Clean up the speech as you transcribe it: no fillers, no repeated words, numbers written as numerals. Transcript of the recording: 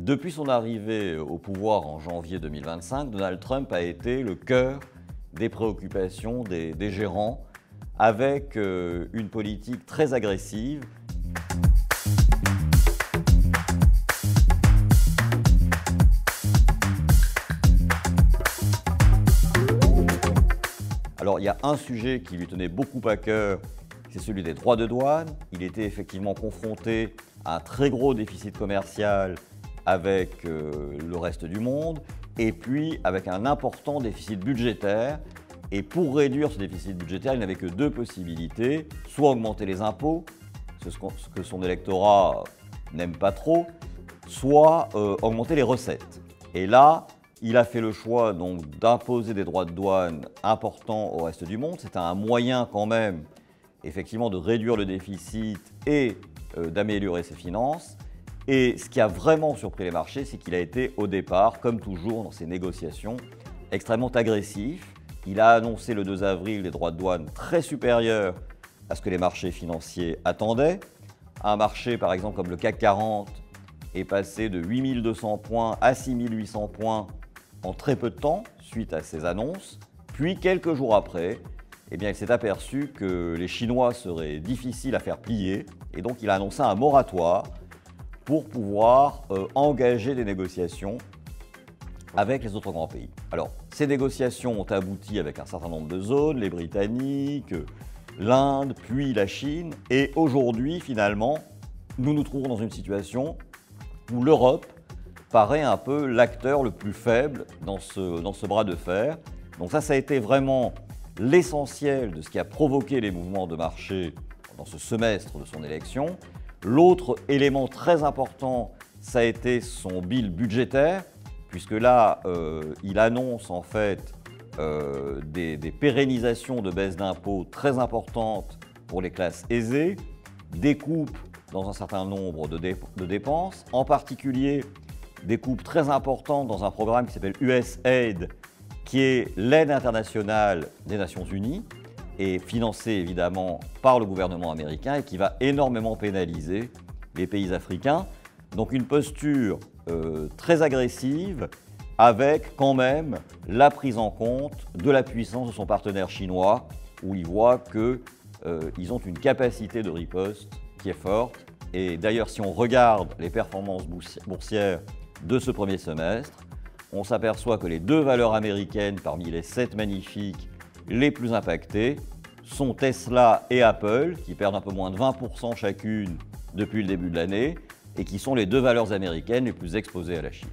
Depuis son arrivée au pouvoir en janvier 2025, Donald Trump a été le cœur des préoccupations des gérants, avec une politique très agressive. Alors, il y a un sujet qui lui tenait beaucoup à cœur, c'est celui des droits de douane. Il était effectivement confronté à un très gros déficit commercial avec le reste du monde, et puis avec un important déficit budgétaire. Et pour réduire ce déficit budgétaire, il n'avait que deux possibilités, soit augmenter les impôts, ce que son électorat n'aime pas trop, soit augmenter les recettes. Et là, il a fait le choix donc d'imposer des droits de douane importants au reste du monde. C'est un moyen quand même, effectivement, de réduire le déficit et d'améliorer ses finances. Et ce qui a vraiment surpris les marchés, c'est qu'il a été au départ, comme toujours dans ces négociations, extrêmement agressif. Il a annoncé le 2 avril des droits de douane très supérieurs à ce que les marchés financiers attendaient. Un marché, par exemple, comme le CAC 40, est passé de 8200 points à 6800 points en très peu de temps, suite à ces annonces. Puis, quelques jours après, eh bien, il s'est aperçu que les Chinois seraient difficiles à faire plier. Et donc, il a annoncé un moratoire pour pouvoir engager des négociations avec les autres grands pays. Alors, ces négociations ont abouti avec un certain nombre de zones, les Britanniques, l'Inde, puis la Chine. Et aujourd'hui, finalement, nous nous trouvons dans une situation où l'Europe paraît un peu l'acteur le plus faible dans ce bras de fer. Donc ça a été vraiment l'essentiel de ce qui a provoqué les mouvements de marché dans ce semestre de son élection. L'autre élément très important, ça a été son bill budgétaire, puisque là, il annonce en fait des pérennisations de baisse d'impôts très importantes pour les classes aisées, des coupes dans un certain nombre de dépenses, en particulier des coupes très importantes dans un programme qui s'appelle USAID, qui est l'aide internationale des Nations Unies, et financé évidemment par le gouvernement américain et qui va énormément pénaliser les pays africains. Donc une posture très agressive avec quand même la prise en compte de la puissance de son partenaire chinois, où il voit qu'ils ont une capacité de riposte qui est forte. Et d'ailleurs, si on regarde les performances boursières de ce premier semestre, on s'aperçoit que les deux valeurs américaines parmi les 7 magnifiques les plus impactées sont Tesla et Apple, qui perdent un peu moins de 20% chacune depuis le début de l'année, et qui sont les deux valeurs américaines les plus exposées à la Chine.